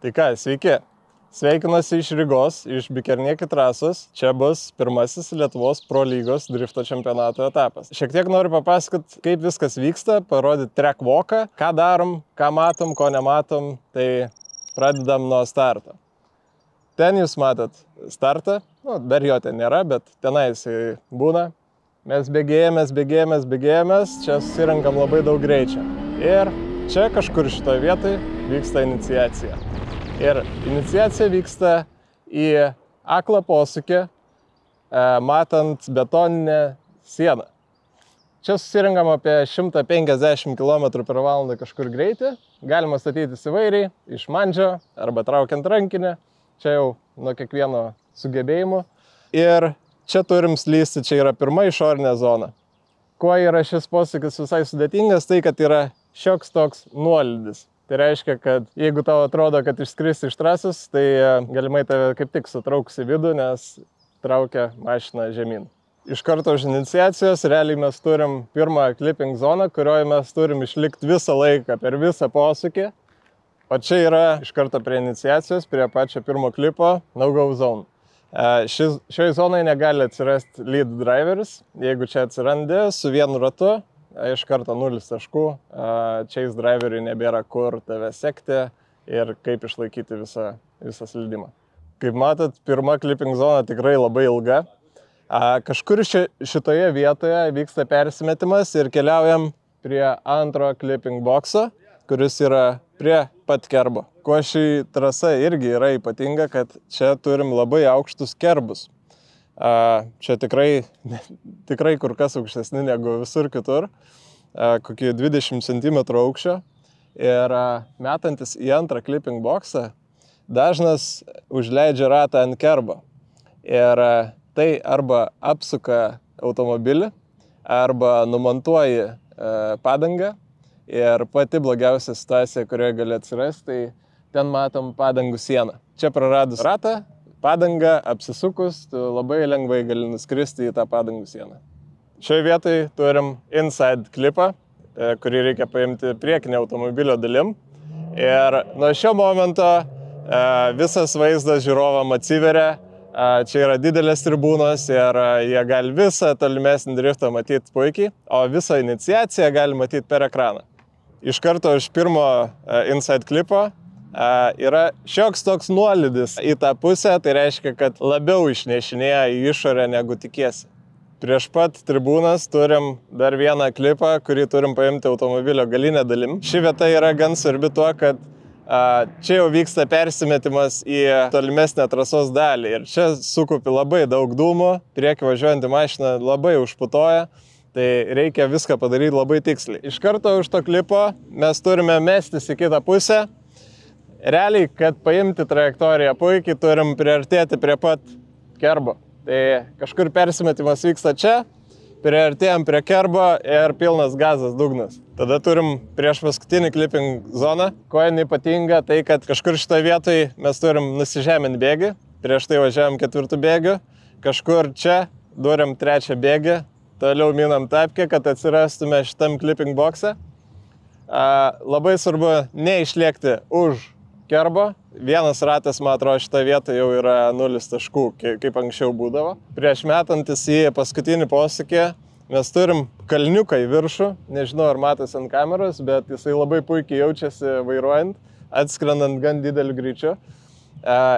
Tai ką, sveiki. Sveikinuosi iš Rygos, iš Bikernieki trasos. Čia bus pirmasis Lietuvos Pro lygos drifto čempionato etapas. Šiek tiek noriu papasakoti, kaip viskas vyksta, parodyti track walką, ką darom, ką matom, ko nematom. Tai pradedam nuo starto. Ten jūs matot startą, dar jo ten nėra, bet tenai jisai būna. Mes bėgėjamės, čia susirenkam labai daug greičio. Ir čia kažkur šitoje vietoje vyksta iniciacija. Ir iniciacija vyksta į aklą posūkį, matant betoninę sieną. Čia susirenkam apie 150 km/h kažkur greitį. Galima statytis įvairiai, iš mandžio arba traukiant rankinę. Čia jau nuo kiekvieno sugebėjimų. Ir čia turim slysti, čia yra pirma išorinė zona. Kuo yra šis posūkis visai sudėtingas, tai kad yra šioks toks nuolydis. Tai reiškia, kad jeigu tau atrodo, kad išskristi iš trasos, tai galimai tave kaip tik sutrauks į vidų, nes traukia mašiną žemyn. Iš karto už iniciacijos realiai mes turim pirmą clipping zoną, kurioje mes turim išlikti visą laiką per visą posūkį. O čia yra iš karto prie iniciacijos, prie pačio pirmo klipo no-go zone. Šioje zonoje negali atsirasti lead driveris. Jeigu čia atsirandi su vienu ratu, iš karto 0 taškų, chase driveriui nebėra kur tave sekti ir kaip išlaikyti visą slydimą. Kaip matot, pirma clipping zona tikrai labai ilga. Kažkur šitoje vietoje vyksta persimetimas ir keliaujam prie antro clipping boxo, kuris yra prie pat kerbo. Kuo ši trasa irgi yra ypatinga, kad čia turim labai aukštus kerbus. Čia tikrai kur kas aukštesni negu visur kitur, kokie 20 cm aukščio. Ir metantis į antrą clipping boxą, dažnas užleidžia ratą ant kerbo. Ir tai arba apsuka automobilį, arba numontuoji padangą. Ir pati blogiausia situacija, kurioje gali atsirasti, tai ten matom padangų sieną. Čia praradus ratą, padangą apsisukus, tu labai lengvai gali nuskristi į tą padangų sieną. Šioje vietoje turim inside klipą, kurį reikia paimti priekinę automobilio dalim. Ir nuo šio momento visas vaizdas žiūrovam atsiveria. Čia yra didelės tribūnos ir jie gali visą tolimesnį driftą matyti puikiai, o visą iniciaciją gali matyti per ekraną. Iš karto iš pirmo inside klipo yra šioks toks nuolydis į tą pusę, tai reiškia, kad labiau išnešinėja į išorę negu tikiesi. Prieš pat tribūnas turim dar vieną klipą, kurį turim paimti automobilio galinę dalim. Ši vieta yra gan svarbi tuo, kad čia jau vyksta persimetimas į tolimesnę trasos dalį ir čia sukupi labai daug dūmų, priekį važiuojantį mašiną labai užputoja. Tai reikia viską padaryti labai tiksliai. Iš karto už to klipo mes turime mestis į kitą pusę. Realiai, kad paimti trajektoriją puikiai, turim priartėti prie pat kerbo. Tai kažkur persimetimas vyksta čia, priartėjom prie kerbo ir pilnas gazas, dugnas. Tada turim prieš paskutinį clipping zoną. Ko jin ypatinga, tai kad kažkur šitoje vietoje mes turim nusižeminti bėgį. Prieš tai važiavom 4 bėgių. Kažkur čia durim 3 bėgį. Toliau minam tapkę, kad atsirastume šitam clipping boxe. Labai svarbu neišlėkti už kerbo. Vienas ratas, man atrodo, šitą vietą jau yra 0 taškų, kaip anksčiau būdavo. Prieš metantis į paskutinį posūkį mes turim kalniuką į viršų. Nežinau, ar matas ant kameros, bet jisai labai puikiai jaučiasi vairuojant, atskrendant gan dideliu greičiu.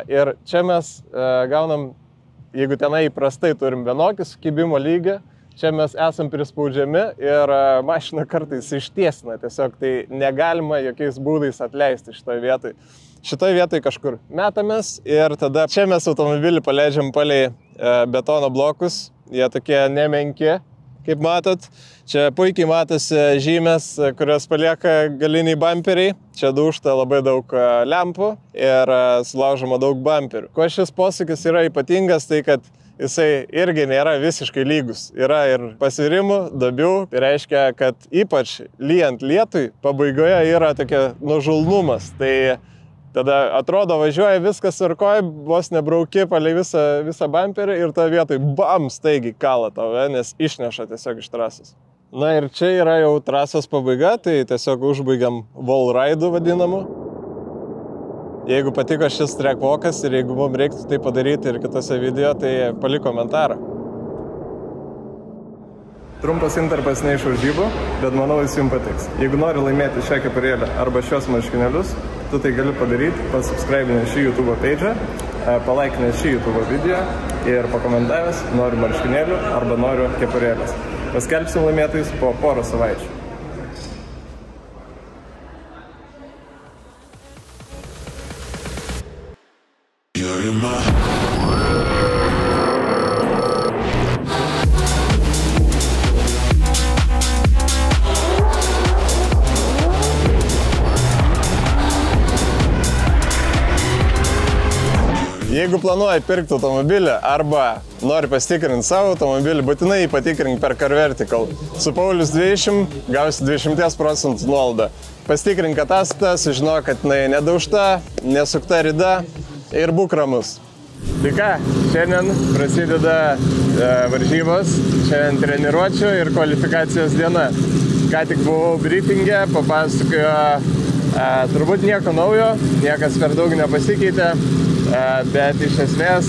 Ir čia mes gaunam, jeigu tenai įprastai turim vienokį sukibimo lygį, čia mes esam prispaudžiami ir mašina kartais ištiesina, tiesiog tai negalima jokiais būdais atleisti šitoje vietoje. Šitoje vietoje kažkur metamės ir tada čia mes automobilį paleidžiam palei betono blokus, jie tokie nemenki, kaip matot. Čia puikiai matosi žymės, kurios palieka galiniai bumperiai. Čia dūžta labai daug lempų ir sulaužoma daug bumperių. Kuo šis posūkis yra ypatingas, tai kad jisai irgi nėra visiškai lygus. Yra ir pasvirimų, duobių. Tai reiškia, kad ypač lyjant lietui, pabaigoje yra tokia nužulnumas. Tai tada atrodo važiuoja viskas tvarkoj, vos nebrauki palei visą bumperį ir toje vietoj bam, staigiai kala tave, nes išneša tiesiog iš trasos. Na ir čia yra jau trasos pabaiga, tai tiesiog užbaigiam wall ride'u vadinamu. Jeigu patiko šis track walkas ir jeigu mums reiktų tai padaryti ir kitose video, tai palik komentarą. Trumpas intarpas ne iš varžybų, bet manau jis jums patiks. Jeigu nori laimėti šią kepurėlę arba šios marškinėlius, tu tai gali padaryti, pasubscribinę šį YouTube page'ą, palaikinę šį YouTube video ir pakomentavęs noriu marškinėlių arba noriu kepurėlės. Paskelbsim laimėtojus po porą savaičių. Jeigu planuoji pirkti automobilį arba nori pasitikrinti savo automobilį, būtinai jį patikrink per CarVertical. Su Paulius 20 gausi 20% nuolaidą. Pasitikrink ataskaitą, sužinok, kad jinai nedaužta, nesukta rida ir būk ramus. Tai ką, šiandien prasideda varžybos, šiandien treniruočių ir kvalifikacijos diena. Ką tik buvau briefinge, papasakojo turbūt nieko naujo, niekas per daug nepasikeitė. Bet iš esmės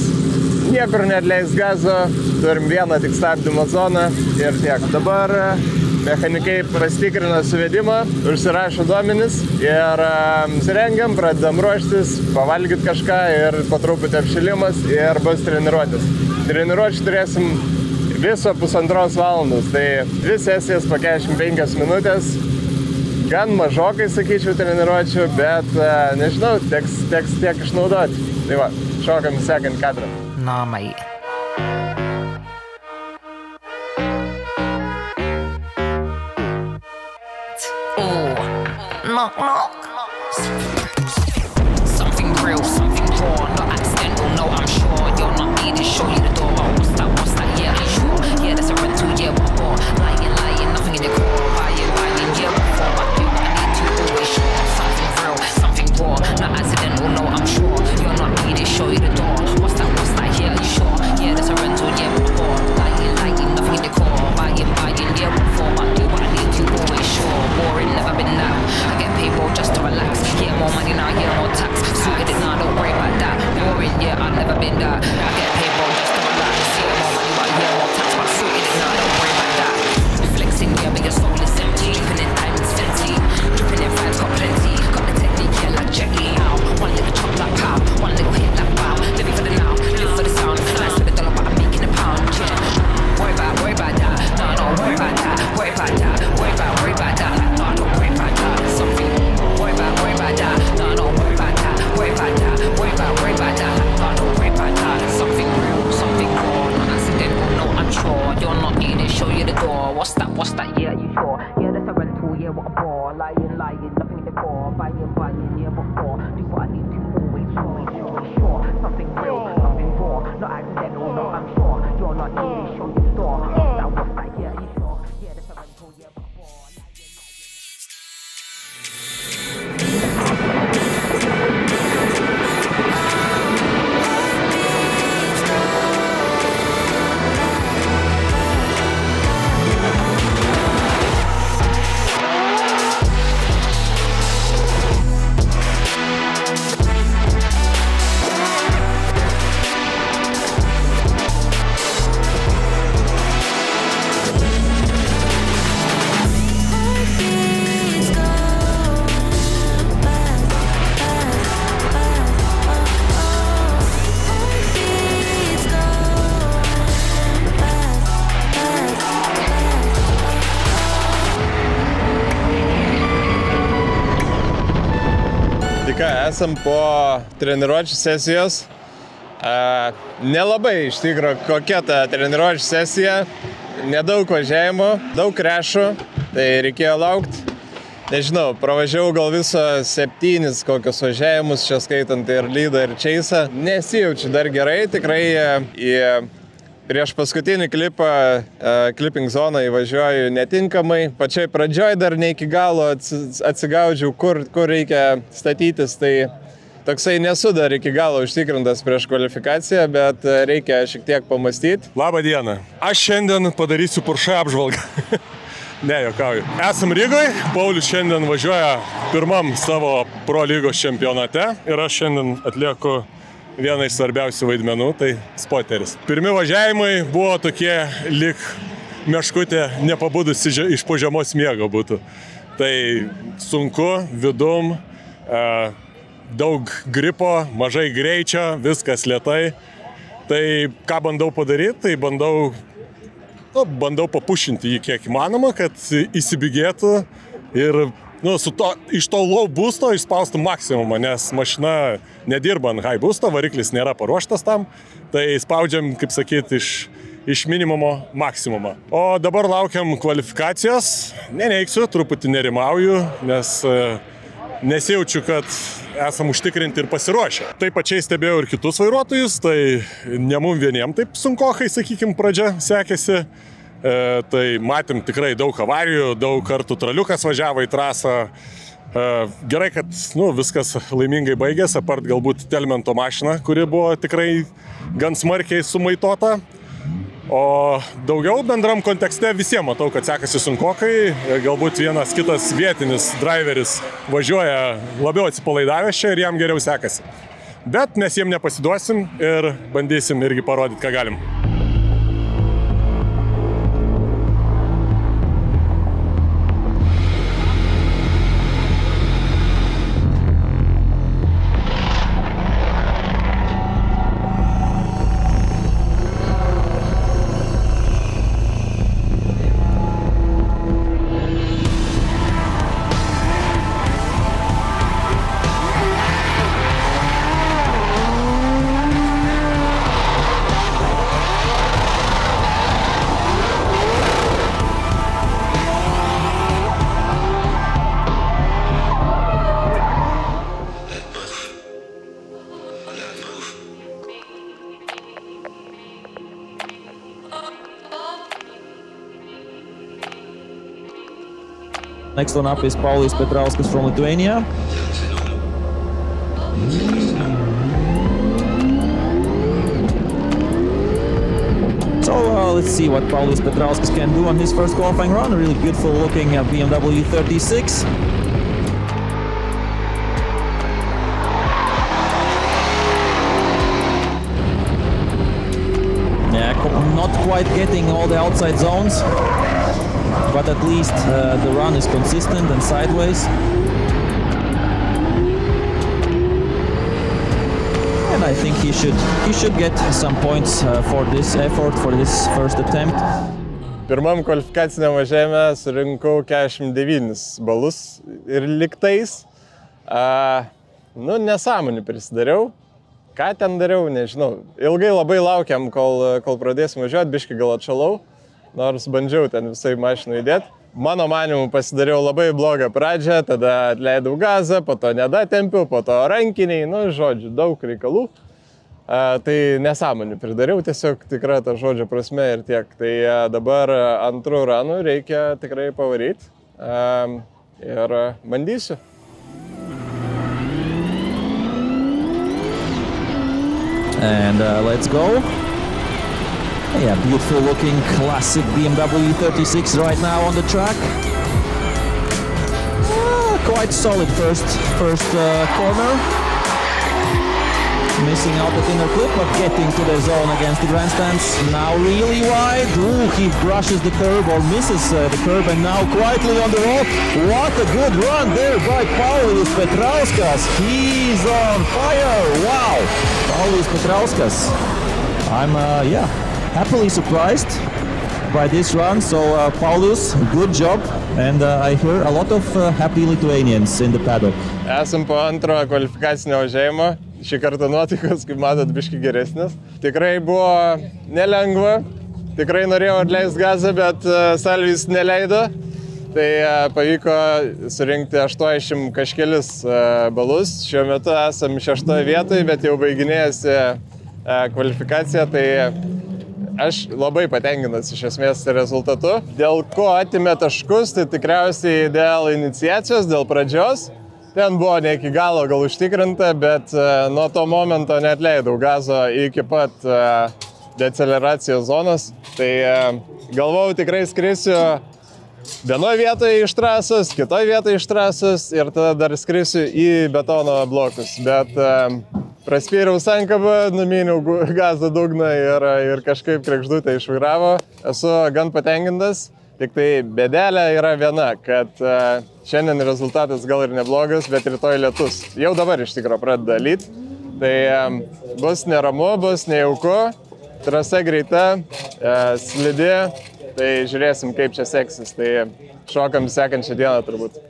niekur neatleis gazo, turim vieną tik stabdymo zoną ir tiek. Dabar mechanikai pasitikrina suvedimą, užsirašo duomenis ir apsirengiam, pradedam ruoštis, pavalgyti kažką ir po truputį apšilimas ir bus treniruotis. Treniruočių turėsim viso 1,5 valandos, tai 2 sesijas po 45 minutės. Gan mažokai, sakyčiau, treniruočių, bet nežinau, teks tiek išnaudoti. Tai va, šokam į sekantį kadrą. Nah, mate. Knock, knock. Something real, something raw, not accidental, no, I'm sure. You're not needed, show you the door. Oh, what's that, yeah, are you sure? Yeah, that's a rental, yeah, what for? Lying, nothing in the core. Buying, yeah, what for? I do what I need to, always sure. Something real, something raw, not accidental, no, I'm sure. You're not needed, show you the door. What's that, yeah, are you sure? Yeah, that's a rental, yeah, what for? Lying, nothing in the core. Buying, yeah, what for? I do what I need to, always sure. Boring, never been now. I get paid more just to relax. Yeah, more money now, yeah, more tax. Suited it now, don't worry about that. Boring, yeah, I've never been that. I get paid more just to relax. Yeah, more money, but yeah, more tax. But suited it now, don't worry about that. Flexing, yeah, but your soul is empty. Dripping in diamonds, Fenty. Dripping in fans, got plenty. Got the technique, yeah, like Jet Li. One little chop like pow, one little hit like wow. Living for the now, live for the sound. Nice for the dollar, but I'm making a pound. Yeah, worry about that. No, don't worry about that. Worry about that. Worry about that. No, don't worry about that. Something. Worry about that. No, don't worry about that. Worry about that. Worry about that. No, don't worry about that. Something real, something raw, not accidental. No, I'm sure. You're not needed. Show you the door. What's that? Yeah, are you sure? Yeah, that's a rental. Yeah, what a bore. Lying, nothing in the core. Buying, yeah, what for? Do what I need to, always sure. Something real, something raw, not accidental. No, I'm sure. You're not needed. Show you the door. What's that? Yeah, are you sure? Yeah, that's a rental. Yeah, what a bore. Tai ką, esam po treniruočių sesijos. Nelabai iš tikro kokia ta treniruočių sesija. Nedaug važiavimo, daug krešų, tai reikėjo laukti. Nežinau, pravažiavau gal viso 7 kokius važiavimus, čia skaitant ir lydą, ir čeisą. Nesijaučiu dar gerai, tikrai į prieš paskutinį klipą, clipping zoną įvažiuoju netinkamai. Pačioj pradžioj dar ne iki galo atsigaudžiau, kur reikia statytis, tai toksai nesu dar iki galo užtikrintas prieš kvalifikaciją, bet reikia šiek tiek pamastyti. Labą dieną. Aš šiandien padarysiu Porsche apžvalgą. Ne, juokauju. Esam Rygoj, Paulius šiandien važiuoja pirmam savo Pro lygos čempionate ir aš šiandien atlieku vieną iš svarbiausių vaidmenų, tai spoteris. Pirmi važiavimai buvo tokie, lyg meškutė nepabudusi iš po žiemos miego būtų. Tai sunku, vidum, daug gripo, mažai greičio, viskas lėtai. Tai ką bandau padaryti, tai bandau papušinti jį kiek įmanoma, kad įsibėgėtų ir iš to low boosto išspaustų maksimumą, nes mašina nedirba ant high boosto, variklis nėra paruoštas tam, tai spaudžiam, kaip sakyti, iš minimumo maksimumą. O dabar laukiam kvalifikacijos, neneiksiu, truputį nerimauju, nes nesijaučiu, kad esam užtikrinti ir pasiruošę. Taip pačiai stebėjau ir kitus vairuotojus, tai ne mum vieniem taip sunkokai, sakykim, pradžia sekėsi. Tai matėm tikrai daug avarijų, daug kartų traliukas važiavo į trasą. Gerai, kad viskas laimingai baigėsi, apart galbūt Telmento mašina, kuri buvo tikrai gan smarkiai sumaitota. O daugiau bendram kontekste visiems matau, kad sekasi sunkokai. Galbūt vienas kitas vietinis driveris važiuoja labiau atsipalaidavęs čia ir jam geriau sekasi. Bet mes jiem nepasiduosim ir bandysim irgi parodyti, ką galim. Next one up is Paulius Petrauskas from Lithuania. So let's see what Paulius Petrauskas can do on his first qualifying run. A really beautiful looking BMW 36. Yeah, not quite getting all the outside zones. But at least the run is consistent and sideways. And I think he should get some points for this effort, for this first attempt. Pirmam kvalifikaciniam važiavime surinkau 49 balus ir liktais. Nesąmonį prisidariau. Ką ten dariau, nežinau. Ilgai labai laukiam, kol pradėsim važiuoti, biškį gal atšalau. Nors bandžiau ten visai mašiną įdėti. Mano manimu pasidariau labai blogą pradžią, tada atleidau gazą, po to nedatempiau, po to rankiniai, žodžiu, daug reikalų. Tai nesąmonį pridariau, tiesiog tikra ta žodžio prasme ir tiek. Tai dabar antrų ranų reikia tikrai pavaryti ir bandysiu. And let's go. Yeah, beautiful looking classic BMW 36 right now on the track. Quite solid first corner. Missing out the thinner clip, but getting to the zone against the grandstands. Now really wide. Ooh, he brushes the curb or misses the curb, and now quietly on the roll. What a good run there by Paulius Petrauskas. He's on fire. Wow. Paulius Petrauskas. I'm happily surprised by this run. So Paulius, good job, and I hear a lot of happy Lithuanians in the paddock. Esam po antro kvalifikacinio važiavimo. Šį kartą nuotaikos, kaip matot, biški geresnis. Tikrai buvo nelengva. Tikrai norėjau atleisti gazą, bet Salvis neleido. Tai pavyko surinkti 80 kažkelis balus. Šiuo metu esam 6 vietoje, bet jau baiginėjasi kvalifikacija. Tai aš labai patenkintas iš esmės rezultatu. Dėl ko atėmė taškus, tai tikriausiai dėl iniciacijos, dėl pradžios. Ten buvo ne iki galo gal užtikrinta, bet nuo to momento neatleidau gazo iki pat deceleracijos zonos. Tai galvojau tikrai skrisiu vienoje vietoje iš trasos, kitoje vietoje iš trasos ir tada dar skrisiu į betono blokus. Bet praspyriau sankabą, numyniau gazo dugną ir kažkaip kregždutė išvairavo. Esu gan patenkintas, tik tai bėdelė yra viena, kad šiandien rezultatas gal ir neblogas, bet rytoj lietus. Jau dabar iš tikro pradeda lyti. Tai bus neramu, bus nejauku, trasa greita, slidi, tai žiūrėsim, kaip čia seksis. Tai šokam sekančią dieną turbūt.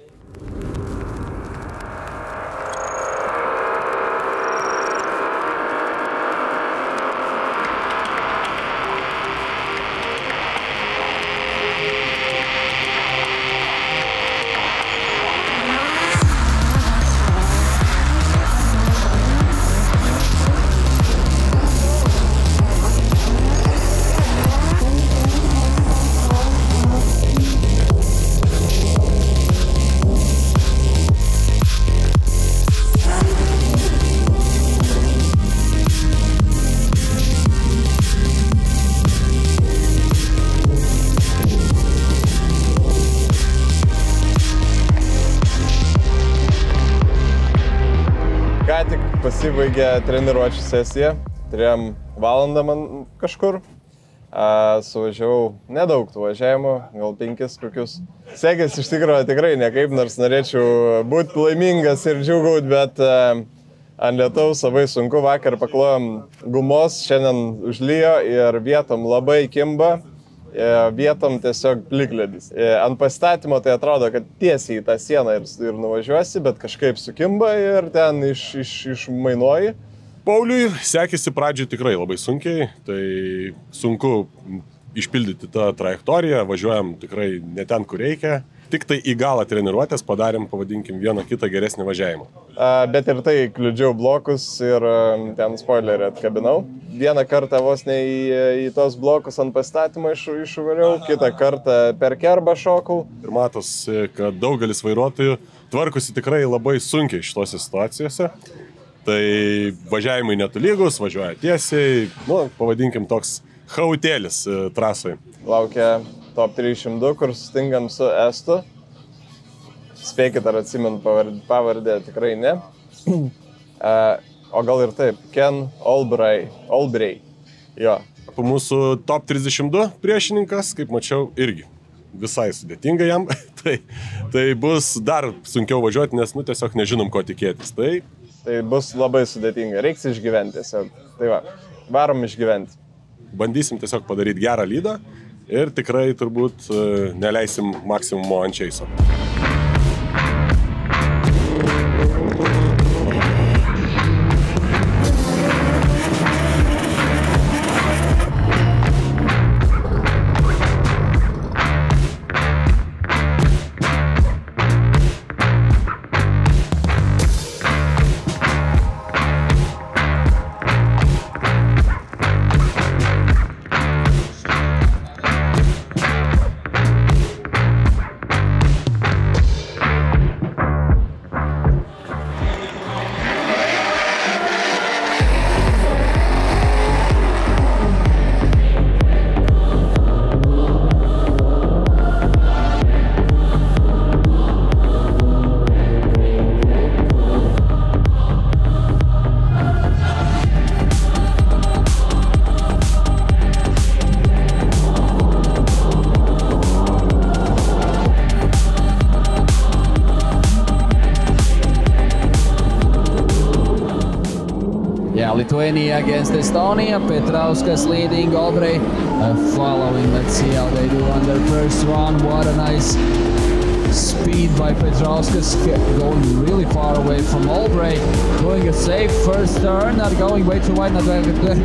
Ką tik pasibaigė treniruočių sesija, turėjom valandą man kažkur. Suvažiavau nedaug tų važiavimų, gal 5 kokius. Sekės iš tikrųjų tikrai nekaip, nors norėčiau būti laimingas ir džiugaut, bet ant lietaus labai sunku. Vakar paklojom gumos, šiandien užlijo ir vietom labai kimba. Vietom tiesiog plikledis. Ant pastatymo tai atrodo, kad tiesiai į tą sieną ir nuvažiuosi, bet kažkaip sukimba ir ten išmainuoji. Pauliui sekėsi pradžiai tikrai labai sunkiai, tai sunku išpildyti tą trajektoriją, važiuojam tikrai ne ten, kur reikia. Tik tai į galą treniruotės padarėm, pavadinkim, vieną kitą geresnį važiavimą. Bet ir tai kliudžiau blokus ir ten spoilerį atkabinau. Vieną kartą vos ne į tos blokus ant pastatymą išvariau, kitą kartą per kerbą šokau. Ir matosi, kad daugelis vairuotojų tvarkosi tikrai labai sunkiai šitose situacijose. Tai važiavimai netolygus, važiuoja tiesiai, pavadinkim toks chautėlis trasoje. Laukia top 300, kur sustingam su Estu. Spėkit, ar atsimenu pavardę, tikrai ne. O gal ir taip, Ken Olbray. Jo. Mūsų top 32 priešininkas, kaip mačiau, irgi visai sudėtinga jam. Tai bus dar sunkiau važiuoti, nes tiesiog nežinom, ko tikėtis. Tai bus labai sudėtinga, reiks išgyventi tiesiog. Tai va, varom išgyventi. Bandysim tiesiog padaryti gerą lydą. Ir tikrai turbūt neleisim maksimumo ant čeiso. Lithuania against Estonia. Petrauskas leading, Olbray following. Let's see how they do on their first run. What a nice speed by Petrauskas, going really far away from Olbray. Doing a safe first turn, not going way too wide, not very good.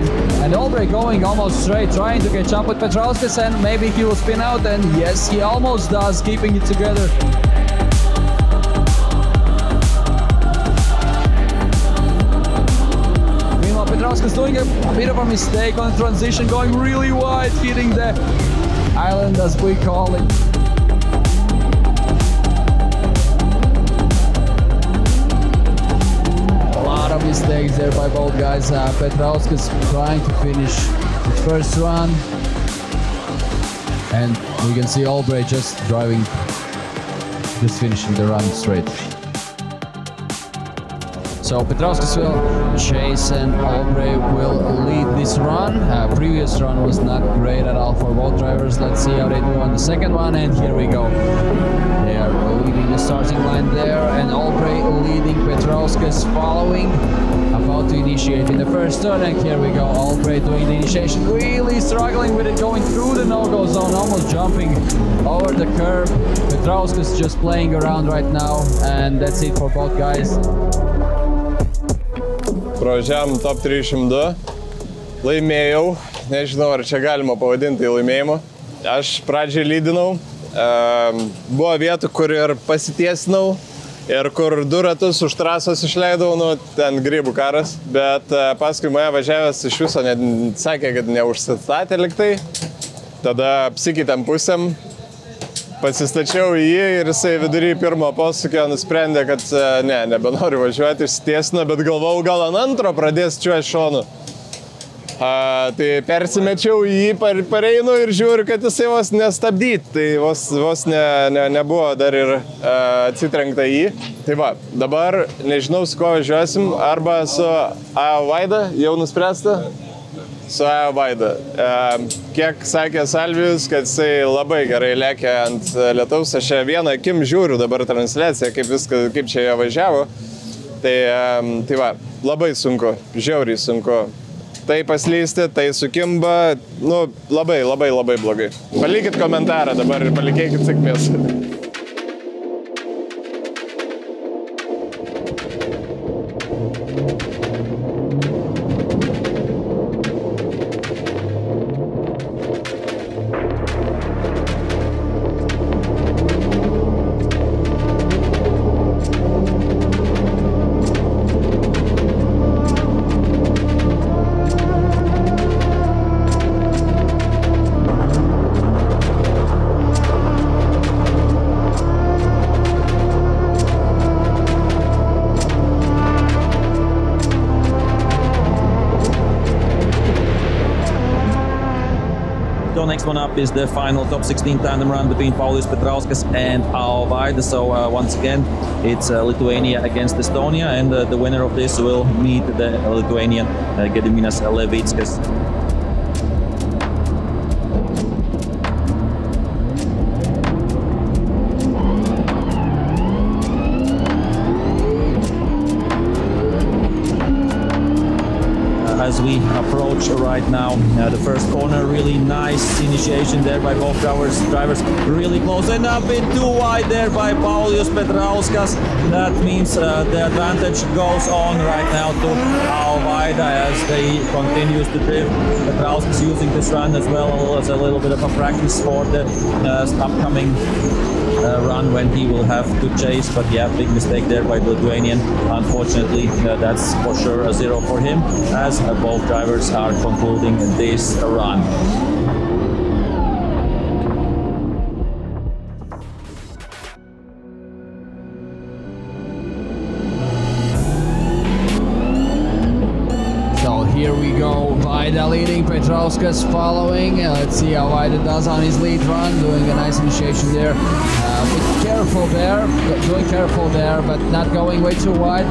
And Olbray going almost straight, trying to catch up with Petrauskas, and maybe he will spin out, and yes, he almost does, keeping it together. Petrauskas doing a bit of a mistake on the transition, going really wide, hitting the island as we call it. A lot of mistakes there by both guys. Petrauskas trying to finish the first run. And we can see Albright just driving, just finishing the run straight. So Petrauskas will chase and Albright will lead this run. Previous run was not great at all for both drivers. Let's see how they do on the second one, and here we go. They are leading the starting line there, and Albright leading, Petrauskas following, about to initiate in the first turn, and here we go. Albright doing the initiation, really struggling with it, going through the no-go zone, almost jumping over the curb. Petrauskas just playing around right now, and that's it for both guys. Pravažiavom top 302, laimėjau, nežinau ar čia galima pavadinti laimėjimu. Aš pradžiai lydinau, buvo vietų, kur ir pasitiesinau ir kur 2 ratus už trasos išleidau, nu ten grybų karas, bet paskui mane važiavęs iš viso sakė, kad neužsistatė liktai, tada apsikeitėm pusėm. Pasistačiau į jį ir jisai vidury pirmo posūkio nusprendė, kad nebenoriu važiuoti, išsitiesino, bet galvojau, gal ant antro pradės čiuožti šonu. Tai persimečiau į jį, pareinu ir žiūriu, kad jisai vos nestabdyti, tai vos nebuvo dar ir atsitrenkta į jį. Tai va, dabar nežinau, su ko važiuosim, arba su AO Vaida, jau nuspręsta. Su AO Vaida. Kiek sakė Salvijus, kad jisai labai gerai lėkė ant lietaus. Aš vieną akim žiūriu dabar transliaciją, kaip čia jie važiavo. Tai va, labai sunku, žiauriai sunku. Tai paslysti, tai sukimba, nu, labai blogai. Palikit komentarą dabar ir palikėkit sėkmės. Next one up is the final top 16 tandem run between Paulius Petrauskas and AO Vaida. So once again, it's Lithuania against Estonia, and the winner of this will meet the Lithuanian Gediminas Levickas. As we approach right now the first corner, really nice initiation there by both drivers, really close, and a bit too wide there by Paulius Petrauskas. That means the advantage goes on right now to AO Vaida as they continues to drift. Petrauskas using this run as well as a little bit of a practice for the upcoming run when he will have to chase, but yeah, big mistake there by the Lithuanian. Unfortunately, that's for sure a 0 for him, as both drivers are concluding this run. So here we go, Vaida leading, Petrauskas following. Let's see how Vaida does on his lead run, doing a nice initiation there. Careful there, doing careful there, but not going way too wide.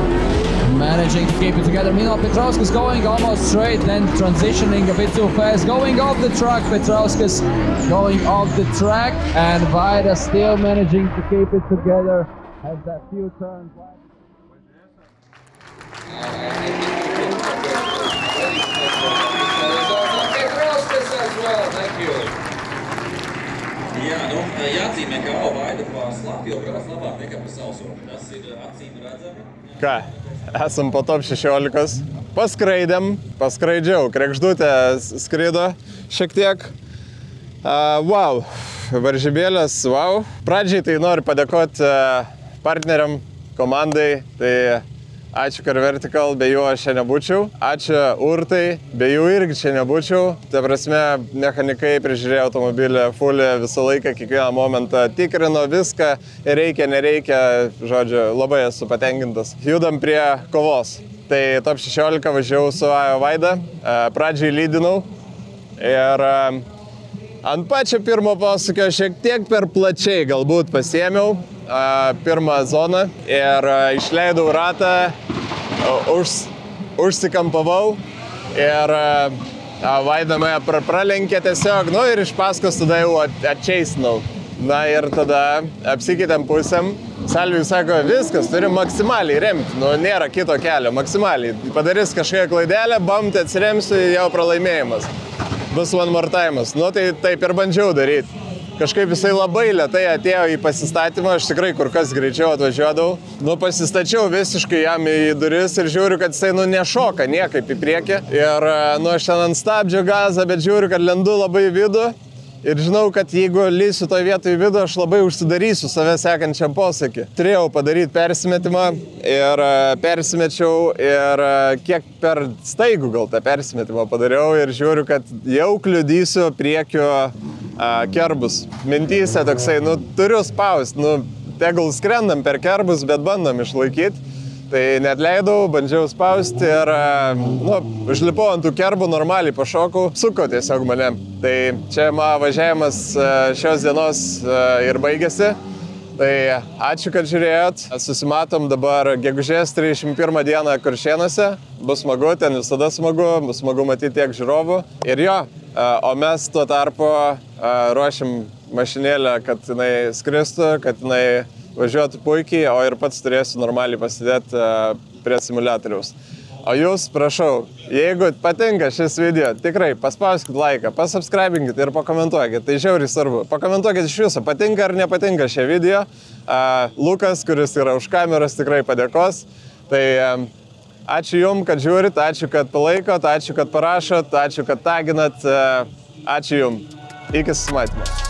Managing to keep it together. Meanwhile, Petrauskas going almost straight, then transitioning a bit too fast, going off the track. Petrauskas going off the track, and Vaida still managing to keep it together. Has that few turns left. Petrauskas as well, thank you. Jā, nu, jāatzīmē, ka AO Vaida pa Latviju brauc labāk nekā pa Sausu. Tas ir acīm redzami. Ką, esam po top 16. Paskraidžiau, Kregždutė skrido šiek tiek. Wow, varžybėlės, wow. Pradžiai tai noriu padėkoti partneriam, komandai. Tai ačiū Car Vertical, be jų aš čia nebūčiau. Ačiū Urtai, be jų irgi čia nebūčiau. Ta prasme, mechanikai prižiūrėjo automobilį fulį visą laiką, kiekvieną momentą tikrino viską, reikia, nereikia, žodžiu, labai esu patenkintas. Judam prie kovos. Tai top 16 važiavau su AO Vaida, pradžiai lydinau ir Ant pačio pirmo posūkio šiek tiek per plačiai galbūt pasiėmiau pirmą zoną ir išleidau ratą, užsikampavau ir Vaida mane pralenkė tiesiog, nu ir iš paskos tada jau atčeisinau. Na ir tada apsikeitėm pusėm. Salvijus sako, viskas, turim maksimaliai remti, nu nėra kito kelio, maksimaliai. Padarys kažkokią klaidelę, bamti atsiremsiu, jau pralaimėjimas. Bus one more time'as. Nu tai taip ir bandžiau daryti. Kažkaip jisai labai lėtai atėjo į pasistatymą, aš tikrai kur kas greičiau atvažiuodavau. Nu pasistačiau visiškai jam į duris ir žiūriu, kad jisai nešoka niekaip į priekį. Ir aš ten ant stabdžio gazą, bet žiūriu, kad lendu labai į vidų. Ir žinau, kad jeigu lysiu toje vietoje į vidų, aš labai užsidarysiu save sekančiam posūkį. Turėjau padaryti persimetimą ir persimečiau ir kiek per staigų gal tą persimetimą padariau ir žiūriu, kad jau kliudysiu priekio kerbus. Mintyse toksai, nu turiu spaust, nu tegul skrendam per kerbus, bet bandom išlaikyti. Tai net leidau, bandžiau spausti ir užlipau ant tų kerbų, normaliai pašokau, suko tiesiog mane. Tai čia mano važiavimas šios dienos ir baigėsi. Tai ačiū, kad žiūrėjot. Susimatom dabar gegužės 31 dieną Kuršėnuose. Bus smagu, ten visada smagu, bus smagu matyti tiek žiūrovų. Ir jo, o mes tuo tarpu ruošiam mašinėlę, kad jinai skristų, kad jinai važiuotų puikiai, o ir pats turėsiu normaliai pasidėti prie simuliatoriaus. O jūs, prašau, jeigu patinka šis video, tikrai paspauskit laiką, pasubscribinkit ir pakomentuokit, tai žiauriai svarbu. Pakomentuokit iš jūsų, patinka ar nepatinka šie video. Lukas, kuris yra už kameros, tikrai padėkos. Tai ačiū jum, kad žiūrit, ačiū, kad palaikot, ačiū, kad parašot, ačiū, kad taginat. Ačiū jum. Iki susimatymo.